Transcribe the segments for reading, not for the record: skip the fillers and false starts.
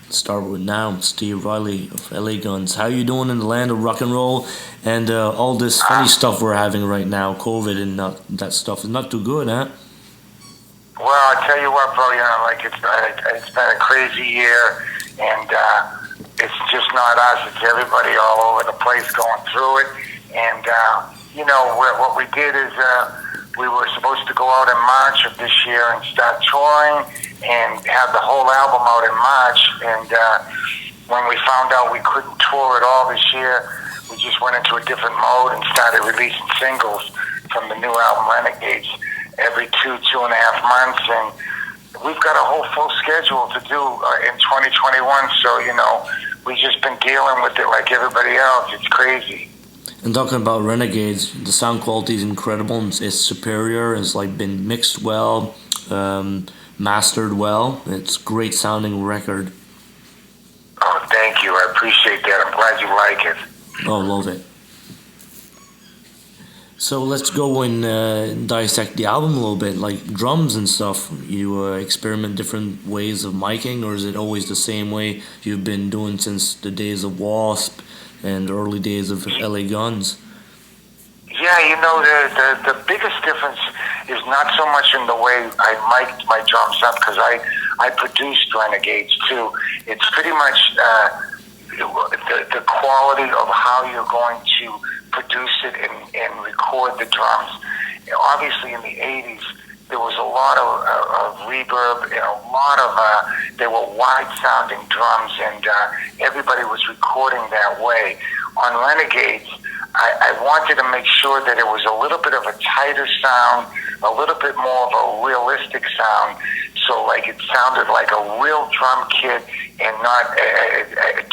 Start with now, Steve Riley of LA Guns. How you doing in the land of rock and roll and all this funny stuff we're having right now, COVID and that stuff is not too good, huh? Well, I tell you what, bro. Like it's been a crazy year, and it's just not us. It's everybody all over the place going through it. And what we did is we were supposed to go out in March of this year and start touring and have the whole album out in March. And when we found out we couldn't tour at all this year, we just went into a different mode and started releasing singles from the new album Renegades every 2.5 months, and we've got a whole full schedule to do in 2021. So we've just been dealing with it like everybody else. It's crazy. And talking about Renegades, the sound quality is incredible. It's superior. It's like been mixed well, mastered well. It's great sounding record. Oh, thank you. I appreciate that. I'm glad you like it. Oh, love it. So let's go and dissect the album a little bit, like drums and stuff. You experiment different ways of miking, or is it always the same way you've been doing since the days of W.A.S.P and early days of LA Guns? Yeah, the biggest difference is not so much in the way I mic'd my drums up, because I produced Renegades too. It's pretty much the quality of how you're going to produce it and record the drums. Obviously, in the 80s, there was a lot of reverb and a lot of, they were wide-sounding drums, and everybody was recording that way. On Renegades, I wanted to make sure that it was a little bit of a tighter sound, a little bit more of a realistic sound, so like it sounded like a real drum kit and not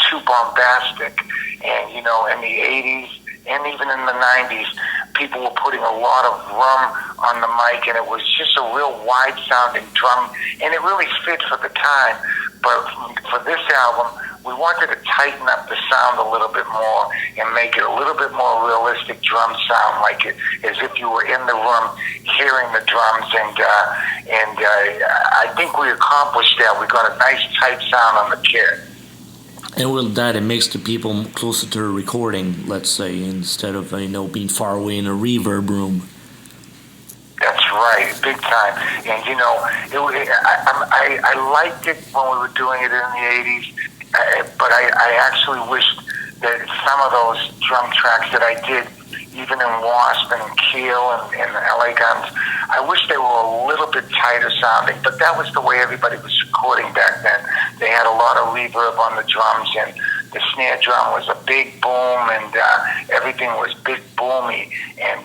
too bombastic. And in the 80s and even in the 90s, people were putting a lot of rum on the mic, and it was just a real wide-sounding drum, and it really fit for the time. But for this album, we wanted to tighten up the sound a little bit more and make it a little bit more realistic drum sound, like it as if you were in the room hearing the drums. And I think we accomplished that. We got a nice tight sound on the kit. And with that, it makes the people closer to the recording, let's say, instead of being far away in a reverb room. That's right, big time. And I liked it when we were doing it in the 80s, but I actually wished that some of those drum tracks that I did, even in W.A.S.P and Keel and LA Guns, I wish they were a little bit tighter sounding, but that was the way everybody was recording back then. They had a lot of reverb on the drums, and the snare drum was a big boom, and everything was big boomy. And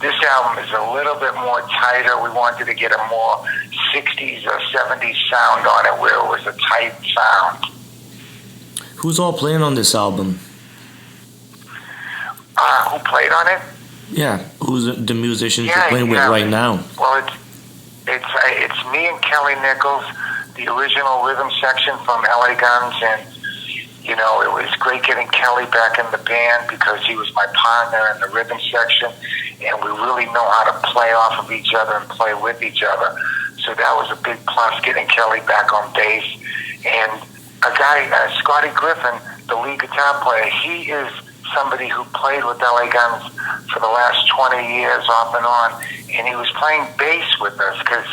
this album is a little bit more tighter. We wanted to get a more 60s or 70s sound on it, where it was a tight sound. Who's all playing on this album? Who played on it? Yeah, who's the musicians you're playing with right now? Well, it's me and Kelly Nichols, the original rhythm section from LA Guns, and it was great getting Kelly back in the band because he was my partner in the rhythm section, and we really know how to play off of each other and play with each other. So that was a big plus, getting Kelly back on bass. And a guy, Scotty Griffin, the lead guitar player, he is somebody who played with LA Guns for the last 20 years off and on, and he was playing bass with us because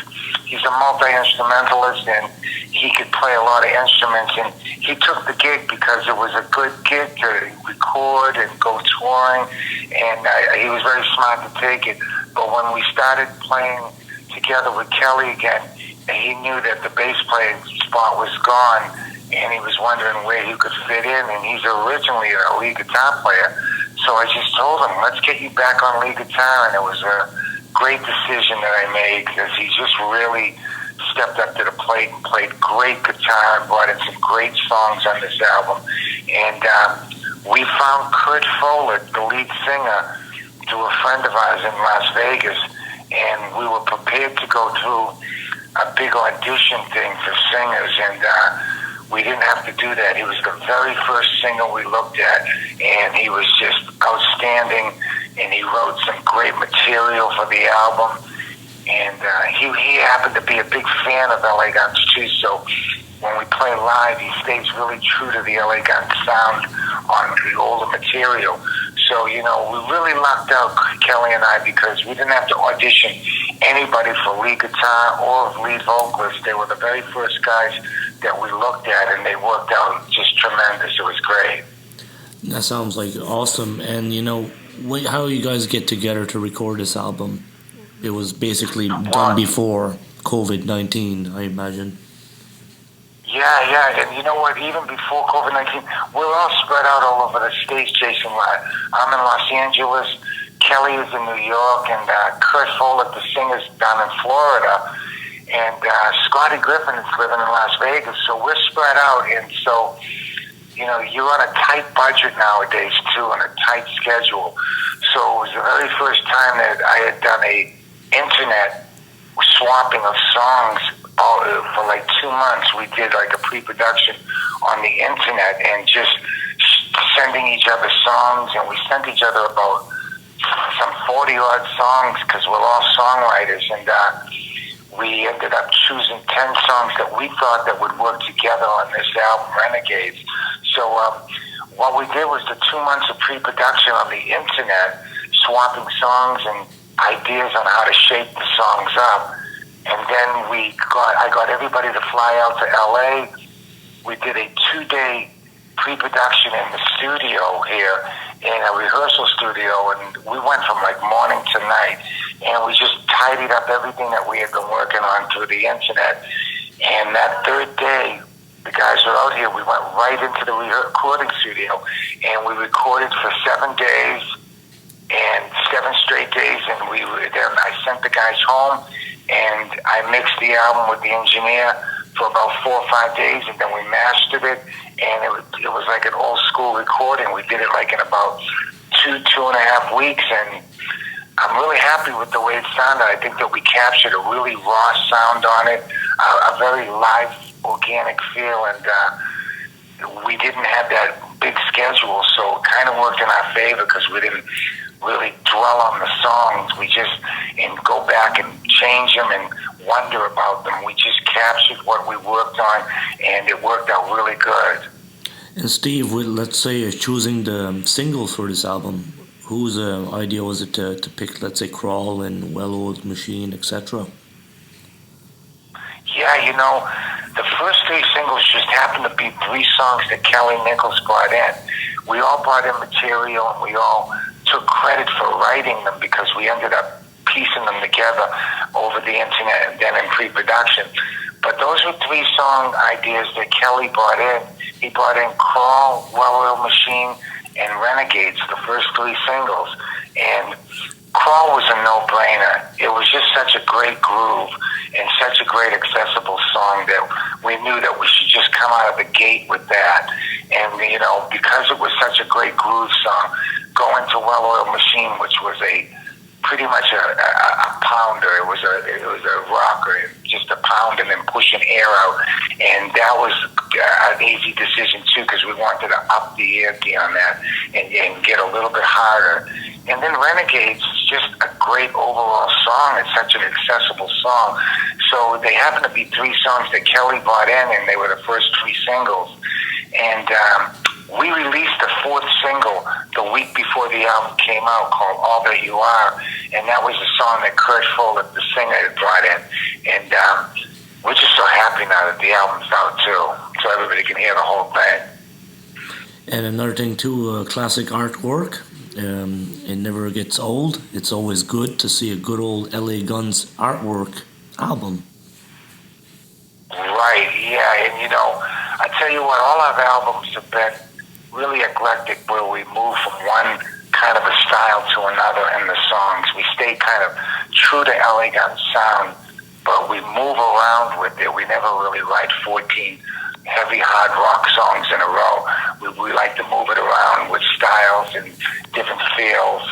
he's a multi-instrumentalist and he could play a lot of instruments, and he took the gig because it was a good gig to record and go touring, and he was very smart to take it. But when we started playing together with Kelly again, he knew that the bass playing spot was gone, and he was wondering where he could fit in, and he's originally a lead guitar player. So I just told him, let's get you back on lead guitar, and it was a great decision that I made because he just really stepped up to the plate and played great guitar and brought in some great songs on this album. And we found Kurt Follett, the lead singer, through a friend of ours in Las Vegas, and we were prepared to go through a big audition thing for singers, and we didn't have to do that. He was the very first singer we looked at, and he was just outstanding, and he wrote some great material for the album. and he happened to be a big fan of LA Guns too. So when we play live, he stays really true to the LA Guns sound on the older material. So, you know, we really lucked out, Kelly and I, because we didn't have to audition anybody for lead guitar or lead vocalist. They were the very first guys that we looked at, and they worked out just tremendous. It was great. That sounds like awesome. And you know, how you guys get together to record this album? It was basically done before COVID-19, I imagine. Yeah, and you know what? Even before COVID-19, we're all spread out all over the states, Jason. I'm in Los Angeles, Kelly is in New York, and Kurt Folek, the singer's down in Florida, and Scotty Griffin is living in Las Vegas. So we're spread out, and so, you know, you're on a tight budget nowadays, too, and a tight schedule. So it was the very first time that I had done a internet swapping of songs. For like 2 months, we did like a pre-production on the internet and just sending each other songs, and we sent each other about some 40-odd songs because we're all songwriters, and we ended up choosing 10 songs that we thought that would work together on this album, Renegades. So what we did was the 2 months of pre-production on the internet, swapping songs and ideas on how to shape the songs up. And then I got everybody to fly out to LA. We did a 2-day pre-production in the studio here, in a rehearsal studio, and we went from like morning to night, and we just tidied up everything that we had been working on through the internet. And that third day, the guys were out here, we went right into the recording studio, and we recorded for 7 days, and 7 straight days, and then I sent the guys home, and I mixed the album with the engineer for about 4 or 5 days, and then we mastered it, and it was like an old school recording. We did it like in about 2.5 weeks, and I'm really happy with the way it sounded. I think that we captured a really raw sound on it, a very live, organic feel, and we didn't have that big schedule, so it kind of worked in our favor because we didn't really dwell on the songs. We just go back and change them and wonder about them. We just captured what we worked on, and it worked out really good. And Steve, let's say choosing the singles for this album, whose idea was it to pick, let's say, Crawl and Well-Oiled Machine, etc.? Yeah, you know, the first 3 singles just happened to be 3 songs that Kelly Nichols brought in. We all brought in material, and we all took credit for writing them because we ended up piecing them together over the internet and then in pre-production. But those were 3 song ideas that Kelly brought in. He brought in Crawl, Well-Oiled Machine, and Renegades, the first 3 singles. And Crawl was a no-brainer. It was just such a great groove and such a great accessible song that we knew that we should just come out of the gate with that. And, you know, because it was such a great groove song, going to Well-Oiled Machine, which was pretty much a pounder. It was a rocker, just a pound and then pushing air out. And that was an easy decision too, because we wanted to up the ante on that and get a little bit harder. And then Renegades is just a great overall song. It's such an accessible song. So they happen to be 3 songs that Kelly brought in, and they were the first 3 singles. And we released the 4th single the week before the album came out, called All That You Are, and that was a song that Kurt Folek, the singer, had brought in. And we're just so happy now that the album's out too, so everybody can hear the whole thing. And another thing too, classic artwork. It never gets old. It's always good to see a good old LA Guns artwork album. Right, yeah, and you know, I tell you what, all our albums have been really eclectic, where we move from one kind of a style to another in the songs. We stay kind of true to LA Guns sound, but we move around with it. We never really write 14 heavy, hard rock songs in a row. We like to move it around with styles and different feels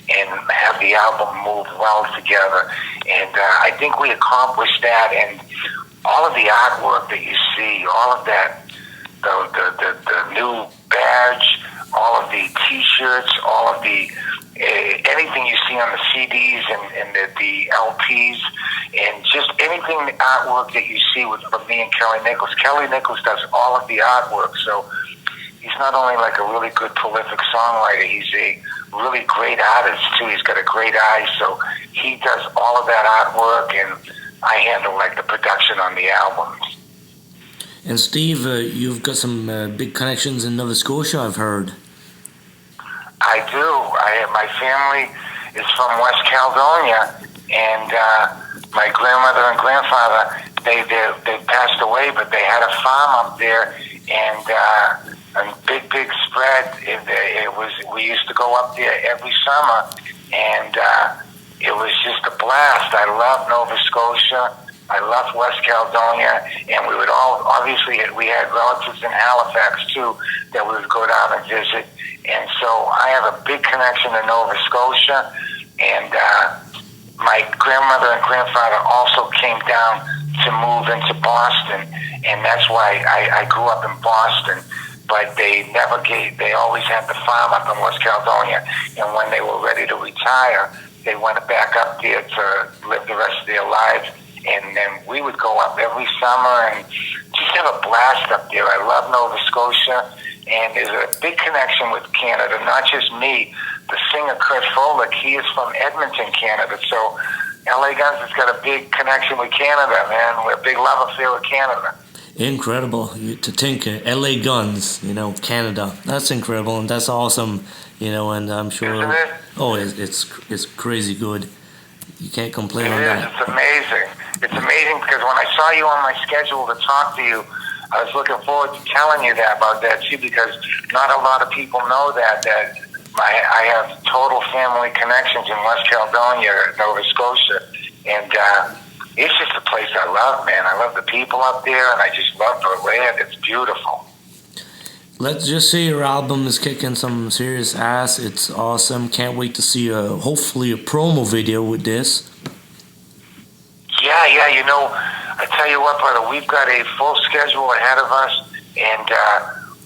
and have the album move well together. And I think we accomplished that, and all of the artwork that you see, all of that, the new badge, all of the T-shirts, all of the anything you see on the CDs and the LPs, and just anything, the artwork that you see from me and Kelly Nichols. Kelly Nichols does all of the artwork, so he's not only like a really good prolific songwriter, he's a really great artist too. He's got a great eye, so he does all of that artwork, and I handle like the production on the albums. And Steve, you've got some big connections in Nova Scotia, I've heard. I do. My family is from West Caledonia, and my grandmother and grandfather, they passed away, but they had a farm up there, and a big spread. We used to go up there every summer, and it was just a blast. I love Nova Scotia. I love West Caledonia, and we would we had relatives in Halifax too that we would go down and visit. And so I have a big connection to Nova Scotia, and my grandmother and grandfather also came down to move into Boston, and that's why I grew up in Boston. But they always had the farm up in West Caledonia, and when they were ready to retire, they went back up there to live the rest of their lives. And then we would go up every summer and just have a blast up there. I love Nova Scotia, and there's a big connection with Canada, not just me. The singer Kurt Folick, he is from Edmonton, Canada. So LA Guns has got a big connection with Canada, man. We're a big love affair with Canada. Incredible to think LA Guns, Canada. That's incredible, and that's awesome, and I'm sure. Isn't it? Oh, it's crazy good. You can't complain on that. It's amazing. It's amazing because when I saw you on my schedule to talk to you, I was looking forward to telling you about that too, because not a lot of people know that I have total family connections in West Caledonia, Nova Scotia, and it's just a place I love, man. I love the people up there, and I just love the land. It's beautiful. Let's just say your album is kicking some serious ass. It's awesome. Can't wait to see hopefully a promo video with this. Yeah. I tell you what, brother, we've got a full schedule ahead of us, and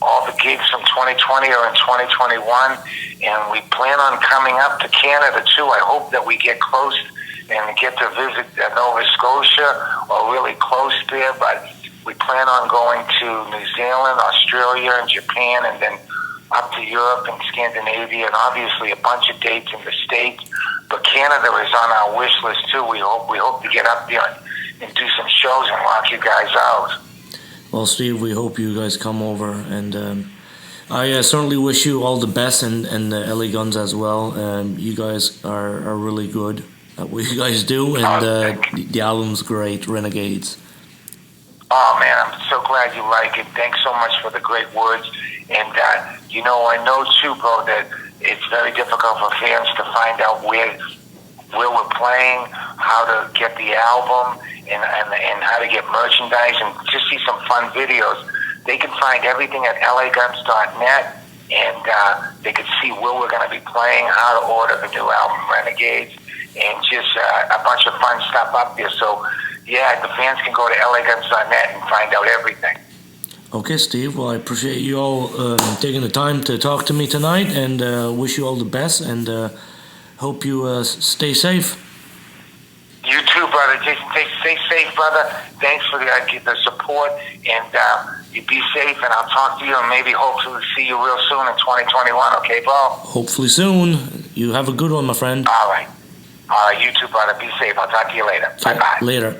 all the gigs from 2020 are in 2021, and we plan on coming up to Canada too. I hope that we get close and get to visit Nova Scotia or really close there, but we plan on going to New Zealand, Australia, and Japan, and then up to Europe and Scandinavia, and obviously a bunch of dates in the States. But Canada is on our wish list too. We hope to get up there and do some shows and rock you guys out. Well, Steve, we hope you guys come over, and I certainly wish you all the best, and the LA Guns as well. You guys are really good at what you guys do, and the album's great, Renegades. Oh, man, I'm so glad you like it. Thanks so much for the great words. And, I know, too, bro, that it's very difficult for fans to find out where we're playing, how to get the album, and how to get merchandise, and just see some fun videos. They can find everything at laguns.net, and they can see where we're going to be playing, how to order the new album, Renegades, and just a bunch of fun stuff up there. So, yeah, the fans can go to laguns.net and find out everything. Okay, Steve. Well, I appreciate you all taking the time to talk to me tonight, and wish you all the best, and hope you stay safe. You too, brother. Jason, stay safe, brother. Thanks for the support, and you be safe, and I'll talk to you and maybe hopefully see you real soon in 2021, okay, bro? Hopefully soon. You have a good one, my friend. All right. You too, brother. Be safe. I'll talk to you later. Okay, Bye-bye. Later.